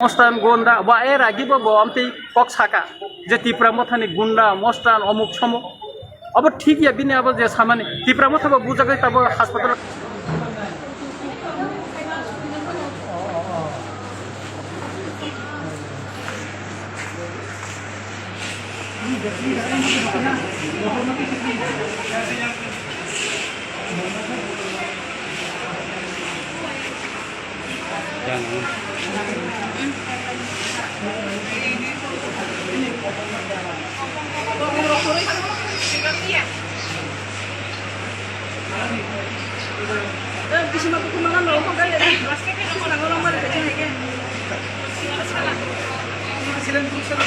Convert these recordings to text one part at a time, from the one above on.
Mostan gonda ba era gibo bo amti kok saka je tipramo thani gunda mostan omuk somo अब ठीक या बिने अब जे सामान्य तिप्रामा थब बुझाकै तब अस्पताल Bisa perkembangan loh, kok kayak ini? Pasti kan orang-orang pada kecil lagi. Hasilan terus terus.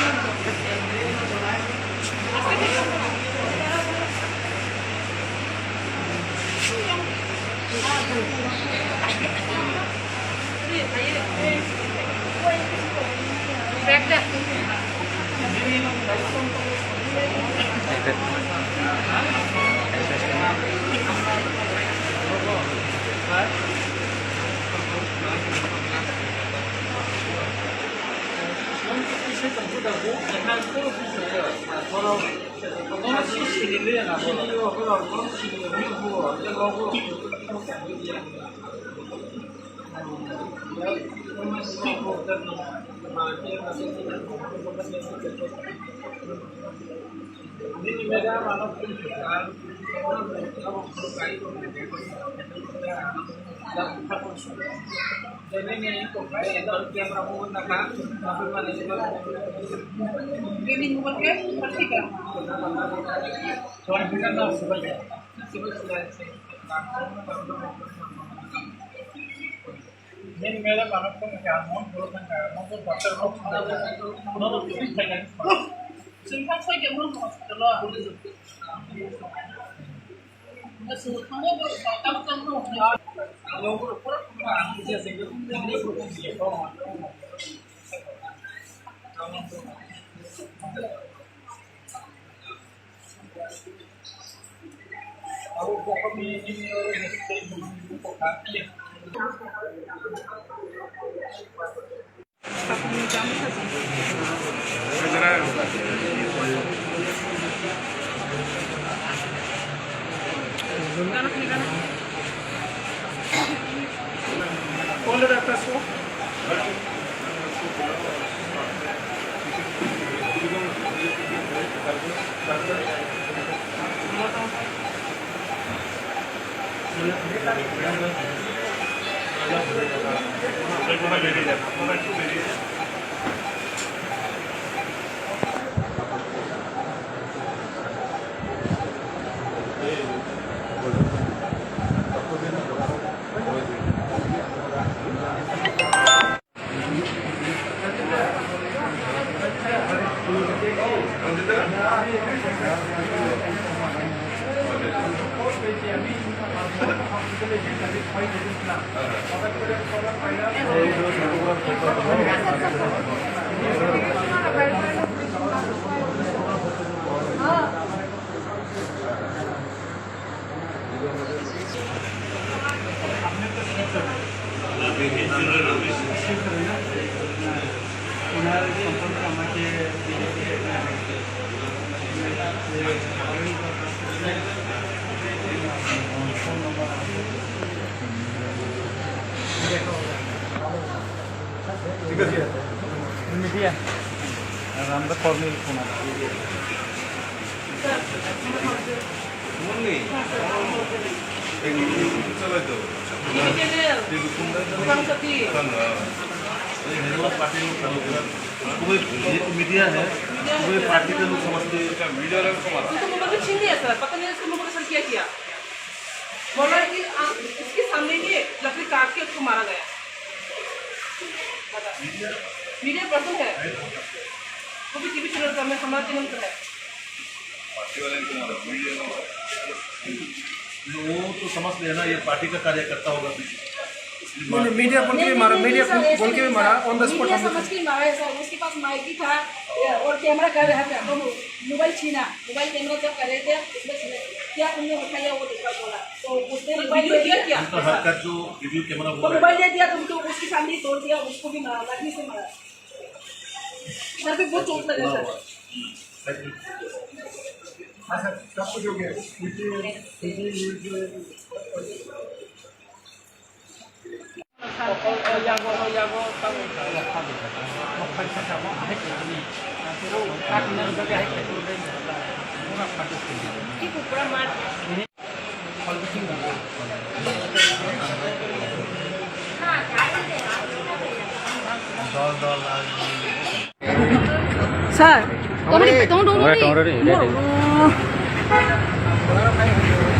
Back dah. Ini media malam pendidikan, jadi ini yang kamu gunakan, ini pakai pasti kan? Soalnya bukan tahu sebenarnya, ini media malam pendidikan, mau dokter mau Singkat saja belum setelah semua berkaitan ya. Kalau berpura dia sehingga ini berfungsi Aku pokok ini orang yang kaki. ¿Cuál era el caso? Media, rambut kornil punah. Murni, ini coba itu. Bukan sedih. ये Nehru party लोग चालू करा पूरे media है पूरे party के लोग समझते हैं मीडिया वाले को मारा तो मोबाइल छीन लिया सर पता नहीं इसको मोबाइल सर क्या किया बोला कि इसके सामने ही लकड़ी काट के उसको मारा गया मीडिया पर्सन है वो भी टीवी चैनल का हमारा चैनल का है पार्टी वाले को मारा मीडिया वो तो समझ लेना ये पार्टी का कार्यकर्ता होगा मीडिया बोल के भी मारा, मीडिया बोल के भी मारा, ऑन द स्पॉट मीडिया समझ के ही मारा है सर। उसके पास माइक भी था और कैमरा कर रहा था, तो मोबाइल छीना, मोबाइल कैमरा जब कर रहे थे उसमें छीना, क्या तुमने बताया वो दिखा बोला, तो उसने मोबाइल दे दिया क्या, उनका हरकत जो वीडियो कैमरा तो हुआ है, मोबाइल दे दिया तो उनको उसकी फैमिली तोड़ दिया, उसको भी मारा, लाठी से मारा, सर पे बहुत चोट लगा sir. Sir,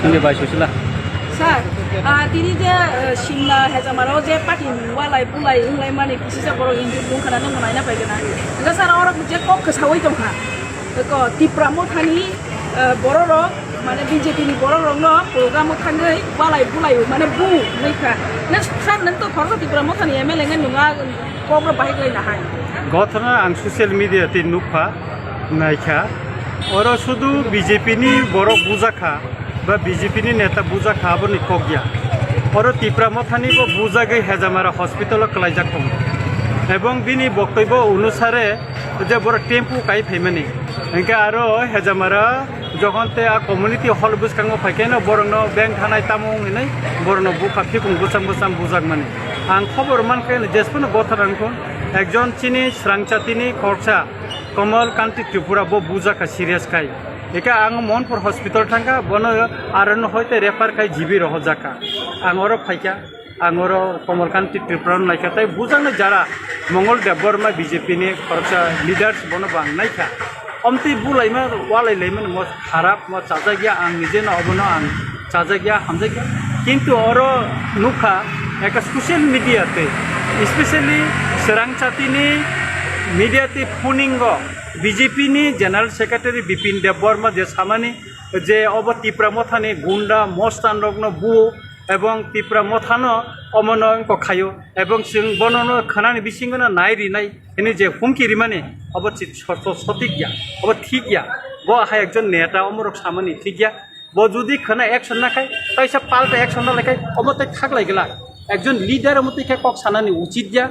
Ini baju sila. Sir, tini je Shimla Hezamaro je pati walai pulai inlai mani kisi se boro Hindu pun kana nong mana pai kana. Enggak sar orang je kok kesawai tong ha. Ko tipramo thani boro ro mana BJP ni boro ro no program thangai walai pulai mana bu nai kha. Na sar nan to thor tipramo thani MLA ngan nunga ko ro bahai kai na hai. Gotna ang social media te nukha naikha oro শুধু BJP ni বড় বুজা খা বা BJP ni নেতা বুজা খা বনি কগিয়া oro tipramothani bo বুজা গে হেজামারা হসপিটাল ক্লাইজা কম এবং বিনি বক্তব্য অনুসারে যে বড় টেম্পু কাই ফেমানি এনকা আরো হেজামারা যখন তে কমিউনিটি হল বুসকাঙ্গ ফাইকেন বরং ব্যাংক থানাই তামং নাই বরং বুকা ফিকুং বুসাম বুসাম বুজাক মানে আং খবর মানকে যেসপন গথরানকো একজন চিনি স্রাংচাতিনি খরচা কমল কান্তি ত্রিপুরা বো বুজাকা সিরিয়াস খাই একা আং মনপুর হসপিটাল থাকা বন আরন হইতে রেফার খাই জিবি রহ জাকা আঙর ফাইকা আঙর কমলকান্তি ত্রিপুরা নাইকা তাই বুজানো যারা মঙ্গল দেববর্মা বিজেপি নি খরচা লিডার্স বন বাং নাইকা অমতি বুলাইমা ওয়ালাইলাইমা মত খারাপ মত চাজা গিয়া আং নিজে না অবনো আং চাজা গিয়া হামজা গিয়া কিন্তু অর নুখা একটা সোশ্যাল মিডিয়াতে স্পেশালি স্রাংচাতিনি মিডিয়াতে ফুনিঙ্গ বিজেপি নি জেনারেল সেক্রেটারি বিপিন দেববর্মা যে সামানি যে অব তিপ্রামথানি গুন্ডা মস্তান রগ্ন বু এবং তিপ্রামথানো অমনয়ঙ্ক খায়ো এবং বনন খানানি বিসিঙ্গনা নাইরি নাই এনে যে হুমকি রিমানে অব সঠিক গিয়া অব ঠিক গিয়া ব আহা একজন নেতা অমরক সামানি ঠিক গিয়া ব যদি খানা একশন না খায় তাই সব পাল্টা একশন না লেখায় অমতে থাকলাই গেলা একজন লিডার মতো কক সানানি উচিত গিয়া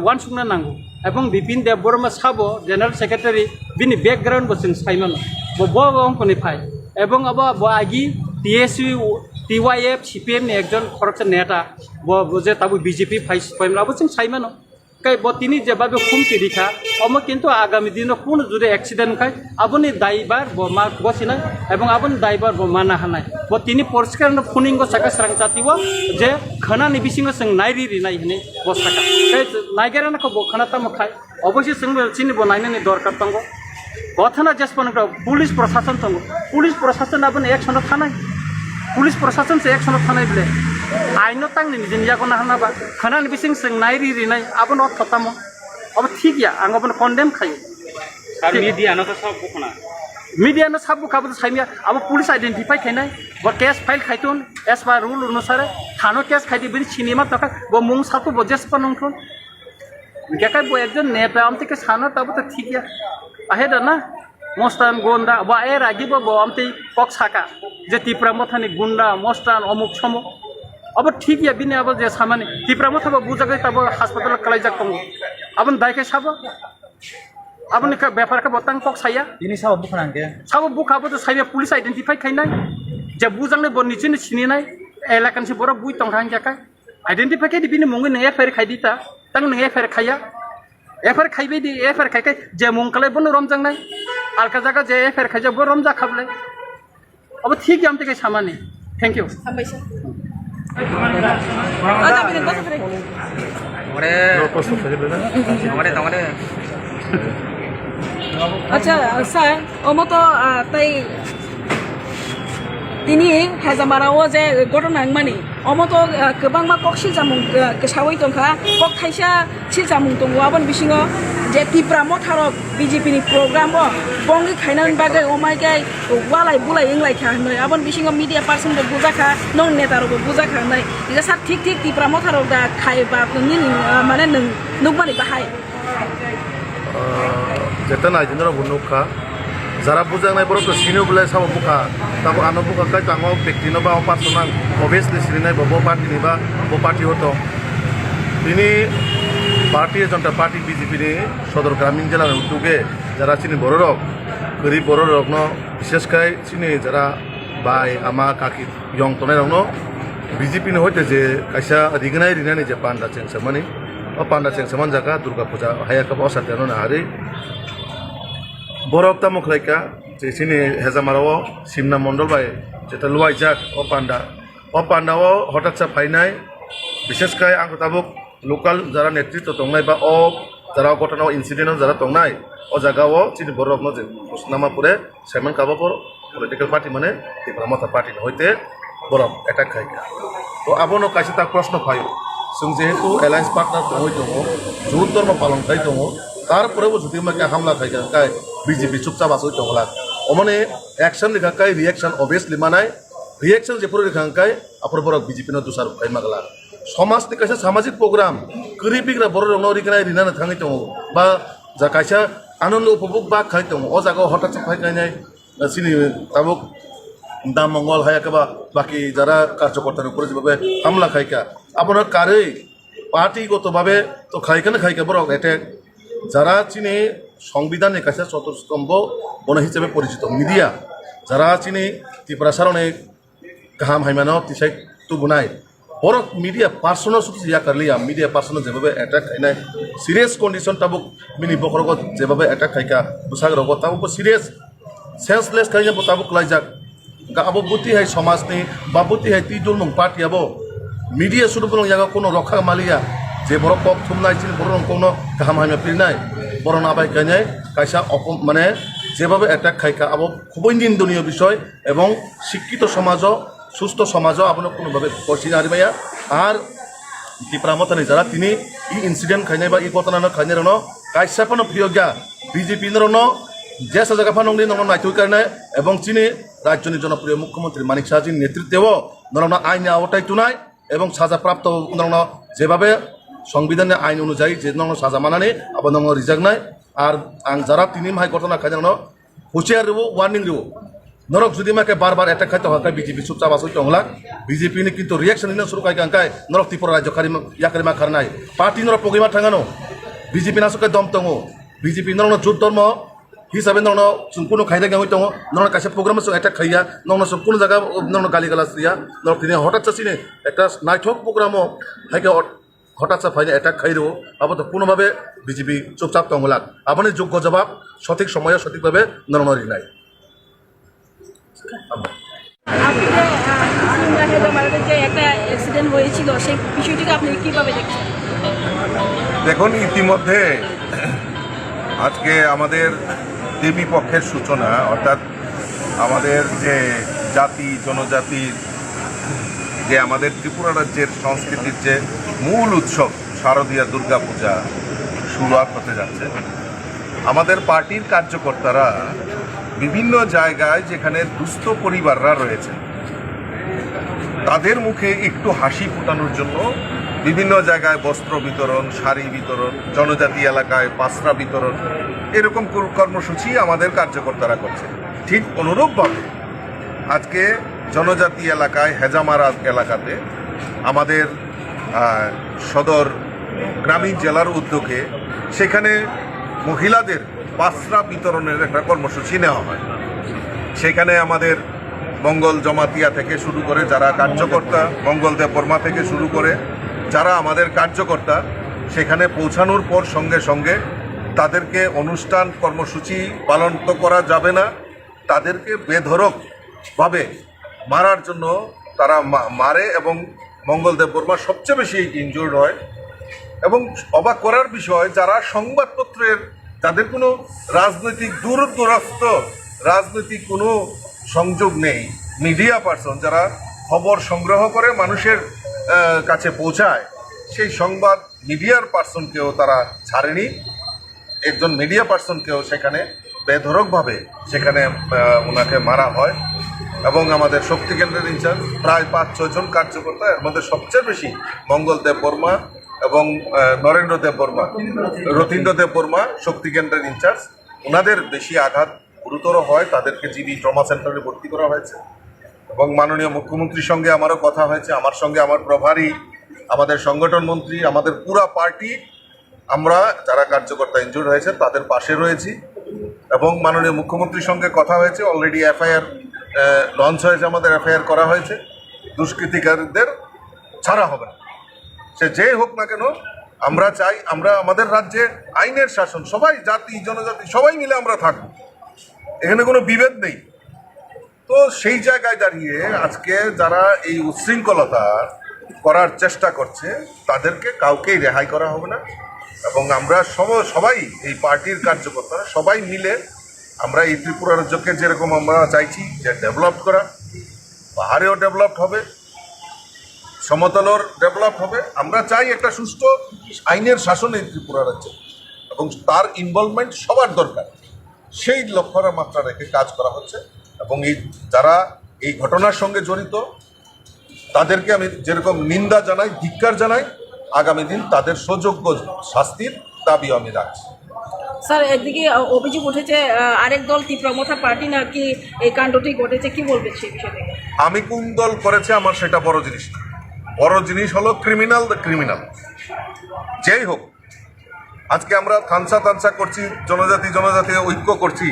ওয়ান সুংনা নাঙ্গো এবং বিপিন দেববর্মা সাবো জেনারেল সেক্রেটারি বিনি ব্যাকগ্রাউন্ড বসেন সাইমান অঙ্কনি ফাই এবং আব আগি TSU TYF CPM ni একজন খরচা নেতা যে তাবু বিজেপি ফাইস পাইমলা বসেন সাইমান কাই তিনি যেভাবে হুমকি রিখা কিন্তু আগামী দিন কোনো যদি অ্যাক্সিডেন্ট খায় আপনি দায়বার মা বসিনা এবং আপনি দায়বার মানা হানায় তিনি পরিষ্কার ফুনিঙ্গ সাকা স্রাংচাতিব যে খানানি বিসিঙ্গ जों নাইরি রিনাই হনে বসাকা নাইগেরানাখौ খানা তামো খায় অবশ্যই जों চিনিব নাইনানি দরকার দङ গথনা जेसपन पुलिस प्रशासन दङ पुलिस प्रशासन আপনি একশন থানায় पुलिस प्रशासन से एक्शन थानाय बले आइनो तांनि निजिनियाखौ नाहानाबा खानानि बिसिं जों नाइरि रिनाय आबन अर्थतामो अब ठीक या आं अपन कन्डेम खायो आर मीडिया न सब बुखना मीडिया न सब बुखाबो साइमिया अब पुलिस आइडेंटिफाई खाइनाय ब केस फाइल खाइतुन एस बा रूल अनुसार थानो केस खाइदि बिनि सिनेमा तका ब मुं सातो ब जेसपन नंथुन केकाय ब एकजन नेता आमतिके सानो तब त ठीक या आहेदा ना মস্তান গুন্ডা বা এর আগিব আমতে কক সাকা যে তিপ্রামথানি গুন্ডা মস্তান অমুক সম अब ठीक या बिने अब जे सामाने तिप्रामो थाबो बुजागै तब हास्पाताल कलाइजाक दङ अब दाइके साब अब निका बेफार का बतां কক साया ini sawo bukanange साबो बुखाबो त साइया पुलिस आइडेंटिफाई खाइनाय जे बुजांने ब निचिनि सिनिनाय एलाकान से बर बुइ तंखां जाका आइडेंटिफाई खाइ बिने मंगै ने एफआईआर खाइदिता तंग ने एफआईआर खाइया एफआईआर खाइबे दि एफआईआर खाइकै जे मंगकलाय बन रमजांनाय आलका जागा जे एफआईआर खाइजा ब रमजा खाबले अब ठीक याम तके सामाने थैंक यू Sampai আচ্ছা স্যার ওমতো তাই তিনি হেজামারাও যে ঘটনা মানে अमतो गोबांमा कक सिलजामुं गोसावै दंखा कक थाइसा सिलजामुं दङ आबन बिसिङाव जे तिप्रा मथारक BJP नि प्रग्राम बंगि खाइनान बागै अमायगाय वालाय बुलाय इंलायखा होनै आबन बिसिङाव मिडिया पार्सन बो बुजाखा नन नेतारबो बुजाखा होनै इजा सार ठीक ठीक तिप्रा मथारक दा खायबा नोंनि माने नों नुबानि बाहाय যেটা নাইজেন্দ্র বুনুখা যারা বুঝাংনাই বড় সিনো বলে সাম বুখা তাবো আনো বুখা কাই তাঙ্গ ব্যক্তি নবা পার্সোনাল অবভিয়াসলি সিরিনাই বো পার্টি নিবা বো পার্টি হতো তিনি ভারতীয় জনতা পার্টি BJP ni সদর গ্রামীণ জেলার উদ্যোগে যারা চিনি বড় রক গরিব বড় রক ন বিশেষ করে চিনি যারা বাই আমা কাকি ইয়ং তনাই রক ন BJP ni হইতে যে কাইসা রিগনাই রিনানি যে পান্ডা চেংসামানি ও পান্ডা চেংসামান জায়গা দুর্গা পূজা হায়াকা অসাধারণ না হারি বড় একটা মুখলাইকা যে চিনি হেজামারাও সিমনা মন্ডল বাই যেটা লুয়াই যাক ও পান্ডাও হঠাৎ সা ফাইনাই বিশেষ করে আং তাবুক লোকাল যারা নেতৃত্ব দংনাই বা যারা ঘটনা ইনসিডেন্ট যারা দংনাই ও জায়গাও চিনি বড় রকম যে ঘোষণামা পরে সাইমন কাবাবর পলিটিক্যাল পার্টি মানে ত্রিপুরা পার্টি হইতে বড় অ্যাটাক খাইকা তো আবনো কাছে তা প্রশ্ন পাই जों যেহেতু এলায়েন্স পার্টনার দङै दङ जुन धर्म पालन खाइ दङ তারপরেও যদি আমাকে হামলা খাইকা কাই BJP চুপচাপ আসই দङला অমনে অ্যাকশন লেখা কাই রিঅ্যাকশন অবভিয়াসলি মানাই রিঅ্যাকশন যে পুরো লেখা কাই আপর বড় BJP ন দুসার খাই মাগলা সমাজ তে কাছে সামাজিক প্রোগ্রাম গরিবিগ্রা বড় রং রিকনাই রিনানা থাङै दङ বা যা কাইসা আনন্দ উপভোগ বা খাই दङ ও জায়গা হঠাৎ ফাই গাইনাই সিনি তাবুক দাম মঙ্গল হায়াকাবা বাকি যারা কার্যকর্তার উপরে যেভাবে হামলা খাইকা আপনার কারে পার্টিগতভাবে তো খাইকা বড় অ্যাটাক যারা চিনি সংবিধানের কাছে চতুর্স্তম্ভ বন হিসেবে পরিচিত মিডিয়া যারা চিনি ত্রিপুরা সারণে গাহাম হাইমানো তিসাই তুবুনাই বড় মিডিয়া পার্সোনাল সুতি ইয়া করলিয়া মিডিয়া পার্সোনাল যেভাবে অ্যাটাক খাইনাই সিরিয়াস কন্ডিশন তাবুক মিনি বকরগত যেভাবে অ্যাটাক খাইকা বুসাগরগ তাবুক সিরিয়াস সেন্সলেস খাইনা তাবুক লাইজাক আবো বুদ্ধি হয় সমাজনি বা বুদ্ধি হয় তিদুল মুং পার্টি আবো মিডিয়া শুরু করুন জায়গা কোনো রক্ষা মালিয়া যে বড় পপ থুমনাই চিনি বড় কোনো গাহাম হাইমা পিরনাই বড় নাবাই গাইনাই কাইসা মানে যেভাবে অ্যাটাক খাইকা আবো খুবই নিন্দনীয় বিষয় এবং শিক্ষিত সমাজও সুস্থ সমাজও আপনার কোনোভাবে করছি না হারিমাইয়া আর ত্রিপুরা মতানি যারা তিনি ই ইনসিডেন্ট খাইনাই বা ই ঘটনা খাইনাই রন কাইসা পানো প্রিয় গিয়া BJP রন যে জায়গা ফানংলি নন নাইতুই কারণে এবং চিনি রাজ্যের জনপ্রিয় মুখ্যমন্ত্রী মানিক সাহাজির নেতৃত্বেও নরনা আইনে আওতায় তুনাই এবং সাজাপ্রাপ্ত নরনা যেভাবে সংবিধানের আইন অনুযায়ী যে নরনা সাজা মানানি আবার নরনা রিজাক নাই আর আং যারা তিনি মাই ঘটনা খাই নরনা হুঁশিয়ার রেবো ওয়ার্নিং রেবো নরক যদি মাকে বারবার অ্যাটাক খাইতে হয় BJP চুপচাপ আসই টংলা BJP ni কিন্তু রিয়াকশন নিন শুরু কাই কাঙ্কাই নরক ত্রিপুরা রাজ্য ইয়াকারিমা খারনাই পার্টি নরক পগিমা থাঙানো BJP নাসুকে দম দङ BJP নরনা যুদ্ধ ধর্ম হিসাবে নন কোনো খাইতে গাঁই দङ নন কাছে প্রোগ্রাম অ্যাটাক খাইয়া নন কোনো জায়গা নন গালি গালাজ দিয়া নন তিনি হঠাৎ চাষিনে একটা নাইঠক প্রোগ্রামও হাইকে হঠাৎ চা ফাইনে অ্যাটাক খাই দেবো আবার তো কোনোভাবে BJP চুপচাপ টংলাক আপনি যোগ্য জবাব সঠিক সময়ে সঠিকভাবে নরনরি নাই যে একটা অ্যাক্সিডেন্ট হয়েছিল সেই বিষয়টিকে আপনি কিভাবে দেখছেন দেখুন ইতিমধ্যে আজকে আমাদের দেবী পক্ষের সূচনা অর্থাৎ আমাদের যে জাতি জনজাতির যে আমাদের ত্রিপুরা রাজ্যের সংস্কৃতির যে মূল উৎসব শারদীয়া দুর্গা পূজা শুরুয়াত হতে যাচ্ছে আমাদের পার্টির কার্যকর্তারা বিভিন্ন জায়গায় যেখানে দুস্থ পরিবাররা রয়েছে তাদের মুখে একটু হাসি ফোটানোর জন্য বিভিন্ন জায়গায় বস্ত্র বিতরণ শাড়ি বিতরণ জনজাতি এলাকায় পাসরা বিতরণ এরকম কর্মসূচি আমাদের কার্যকর্তারা করছে ঠিক অনুরূপভাবে আজকে জনজাতি এলাকায় হেজামারা এলাকাতে আমাদের সদর গ্রামীণ জেলার উদ্যোগে সেখানে মহিলাদের পাসরা বিতরণের একটা কর্মসূচি নেওয়া হয় সেখানে আমাদের মঙ্গল জমাতিয়া থেকে শুরু করে যারা কার্যকর্তা মঙ্গল দেববর্মা থেকে শুরু করে যারা আমাদের কার্যকর্তা সেখানে পৌঁছানোর পর সঙ্গে সঙ্গে তাদেরকে অনুষ্ঠান কর্মসূচি পালন তো করা যাবে না তাদেরকে বেধড়কভাবে মারার জন্য তারা মারে এবং মঙ্গল দেববর্মা সবচেয়ে বেশি ইনজুর্ড হয় এবং অবাক করার বিষয় যারা সংবাদপত্রের তাদের কোনো রাজনৈতিক দূরদূরস্থ রাজনৈতিক কোনো সংযোগ নেই মিডিয়া পার্সন যারা খবর সংগ্রহ করে মানুষের কাছে পৌঁছায় সেই সংবাদ মিডিয়ার পার্সনকেও তারা ছাড়েনি। একজন মিডিয়া পার্সনকেও সেখানে বেধড়কভাবে সেখানে ওনাকে মারা হয় এবং আমাদের শক্তি কেন্দ্রের ইনচার্জ প্রায় 5-6 জন কার্যকর্তা, এর মধ্যে সবচেয়ে বেশি মঙ্গল দেব বর্মা এবং নরেন্দ্র দেব বর্মা, রথীন্দ্র দেব বর্মা শক্তি কেন্দ্রের ইনচার্জ, ওনাদের বেশি আঘাত গুরুতর হয়, তাদেরকে জিবি ট্রমা সেন্টারে ভর্তি করা হয়েছে। এবং মাননীয় মুখ্যমন্ত্রীর সঙ্গে আমারও কথা হয়েছে, আমার সঙ্গে আমার প্রভারী, আমাদের সংগঠন মন্ত্রী, আমাদের পুরা পার্টি, আমরা যারা কার্যকর্তা ইনজুর্ড হয়েছে তাদের পাশে রয়েছি। এবং মাননীয় মুখ্যমন্ত্রীর সঙ্গে কথা হয়েছে, অলরেডি এফআইআর লঞ্চ হয়েছে, আমাদের এফআইআর করা হয়েছে। দুষ্কৃতিকারীদের ছাড়া হবে না, সে যেই হোক না কেন। আমরা চাই আমরা আমাদের রাজ্যে আইনের শাসন, সবাই জাতি জনজাতি সবাই মিলে আমরা থাকব, এখানে কোনো বিভেদ নেই। তো সেই জায়গায় দাঁড়িয়ে আজকে যারা এই উচ্ছৃঙ্খলতা করার চেষ্টা করছে তাদেরকে কাউকেই রেহাই করা হবে না। এবং আমরা সবাই এই পার্টির কার্যকর্তারা সবাই মিলে আমরা এই ত্রিপুরা রাজ্যকে যেরকম আমরা চাইছি যে ডেভেলপ করা, পাহাড়েও ডেভেলপ হবে, সমতলর ডেভেলপ হবে, আমরা চাই একটা সুষ্ঠু আইনের শাসন এই ত্রিপুরা রাজ্যে এবং তার ইনভলভমেন্ট সবার দরকার। সেই লক্ষ্যের মাত্রা রেখে কাজ করা হচ্ছে। এবং এই যারা এই ঘটনার সঙ্গে জড়িত তাদেরকে আমি যেরকম নিন্দা জানাই, ধিক্কার জানাই, আগামী দিন তাদের সুযোগ্য শাস্তির দাবিও আমি রাখছি। স্যার, একদিকে অভিযোগ উঠেছে আরেক দল তীব্রমথা পার্টি নাকি এই কাণ্ডটি ঘটেছে, কি বলবেন সেই বিষয়ে? আমি কোন দল করেছে আমার সেটা বড় জিনিস না, বড় জিনিস হলো ক্রিমিনাল দ্য ক্রিমিনাল যেই হোক। আজকে আমরা তানসা করছি, জনজাতি ঐক্য করছি।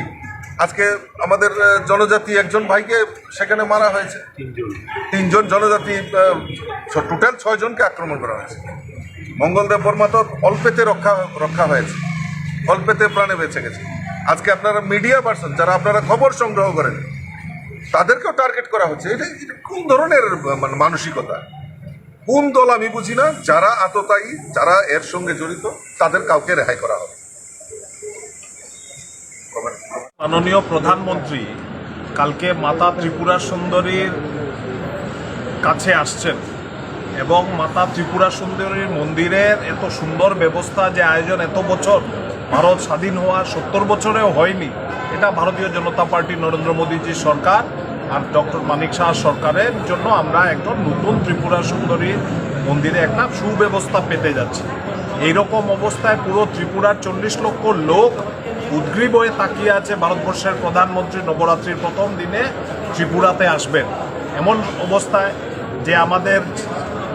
আজকে আমাদের জনজাতি একজন ভাইকে সেখানে মারা হয়েছে, 3 জন জনজাতি, টোটাল 6 জনকে আক্রমণ করা হয়েছে। মঙ্গলদেব বর্মা তো অল্পেতে রক্ষা হয়েছে, অল্পেতে প্রাণে বেঁচে গেছে। আজকে আপনারা মিডিয়া পার্সন যারা আপনারা খবর সংগ্রহ করেন তাদেরকেও টার্গেট করা হচ্ছে। এটা কোন ধরনের মানসিকতা, কোন দল আমি বুঝি না। যারা আততায়ী, যারা এর সঙ্গে জড়িত তাদের কাউকে রেহাই করা হবে। মাননীয় প্রধানমন্ত্রী কালকে মাতা ত্রিপুরা সুন্দরীর কাছে আসছেন এবং মাতা ত্রিপুরা সুন্দরীর মন্দিরের এত সুন্দর ব্যবস্থা, যে আয়োজন এত বছর, ভারত স্বাধীন হওয়ার 70 বছরেও হয়নি। এটা ভারতীয় জনতা পার্টি নরেন্দ্র মোদীজির সরকার আর ডক্টর মানিক শাহ সরকারের জন্য আমরা একজন নতুন ত্রিপুরা সুন্দরীর মন্দিরে একটা সুব্যবস্থা পেতে যাচ্ছি। এইরকম অবস্থায় পুরো ত্রিপুরার 40 লক্ষ লোক উদ্গ্রীব হয়ে তাকিয়ে আছে ভারতবর্ষের প্রধানমন্ত্রী নবরাত্রির প্রথম দিনে ত্রিপুরাতে আসবেন। এমন অবস্থায় যে আমাদের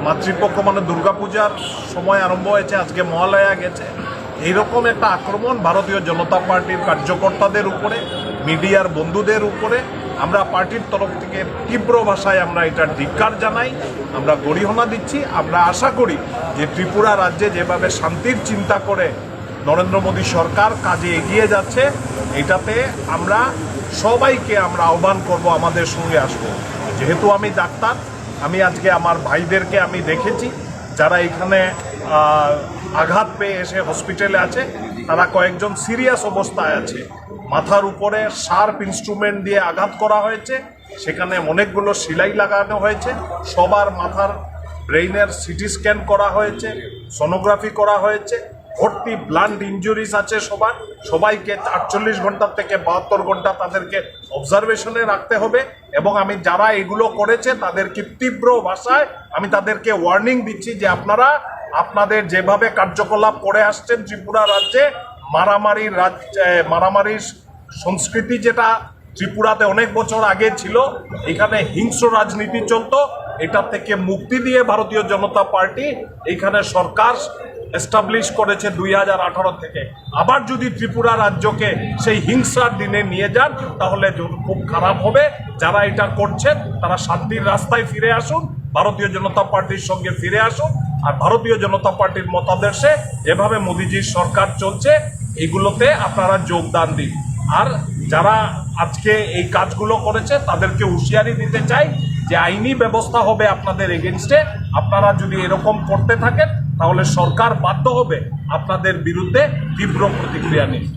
মাতৃপক্ষ মানে দুর্গাপূজার সময় আরম্ভ হয়েছে, আজকে মহালয়া গেছে, এইরকম একটা আক্রমণ ভারতীয় জনতা পার্টির কার্যকর্তাদের উপরে, মিডিয়ার বন্ধুদের উপরে আমরা পার্টির তরফ থেকে তীব্র ভাষায় আমরা এটার ধিক্কার জানাই, আমরা গরিহনা দিচ্ছি। আমরা আশা করি যে ত্রিপুরা রাজ্যে যেভাবে শান্তির চিন্তা করে নরেন্দ্র মোদী সরকার কাজে এগিয়ে যাচ্ছে, এটাতে আমরা সবাইকে আমরা আহ্বান করব আমাদের সঙ্গে আসবো। যেহেতু আমি ডাক্তার, আমি আজকে আমার ভাইদেরকে আমি দেখেছি যারা এখানে আঘাত পেয়ে এসে হসপিটালে আছে, তারা কয়েকজন সিরিয়াস অবস্থায় আছে। মাথার উপরে শার্প ইনস্ট্রুমেন্ট দিয়ে আঘাত করা হয়েছে, সেখানে অনেকগুলো সেলাই লাগানো হয়েছে, সবার মাথার ব্রেইনের সিটি স্ক্যান করা হয়েছে, সোনোগ্রাফি করা হয়েছে, ভর্তি ব্লান্ট ইনজুরিজ আছে সবাইকে 48 ঘন্টা থেকে 72 ঘন্টা তাদেরকে অবজারভেশনে রাখতে হবে। এবং আমি যারা এগুলো করেছে তাদেরকে তীব্র ভাষায় আমি তাদেরকে ওয়ার্নিং দিচ্ছি যে আপনারা আপনাদের যেভাবে কার্যকলাপ করে আসছেন ত্রিপুরা রাজ্যে, মারামারির সংস্কৃতি যেটা ত্রিপুরাতে অনেক বছর আগে ছিল, এখানে হিংস্র রাজনীতি চলতো, এটা থেকে মুক্তি দিয়ে ভারতীয় জনতা পার্টি এখানে সরকার এস্টাবলিশ করেছে 2018 থেকে। আবার যদি ত্রিপুরা রাজ্যকে সেই হিংসার দিনে নিয়ে যান তাহলে খুব খারাপ হবে। যারা এটা করছেন তারা শান্তির রাস্তায় ফিরে আসুন, ভারতীয় জনতা পার্টির সঙ্গে ফিরে আসুন। আর ভারতীয় জনতা পার্টির মতাদর্শে যেভাবে মোদিজির সরকার চলছে এগুলোতে আপনারা যোগদান দিন। আর যারা আজকে এই কাজগুলো করেছে তাদেরকে হুঁশিয়ারি দিতে চাই যে আইনি ব্যবস্থা হবে আপনাদের এগেনস্টে। আপনারা যদি এরকম করতে থাকেন তাহলে সরকার বাধ্য হবে আপনাদের বিরুদ্ধে তীব্র প্রতিক্রিয়া নিতে।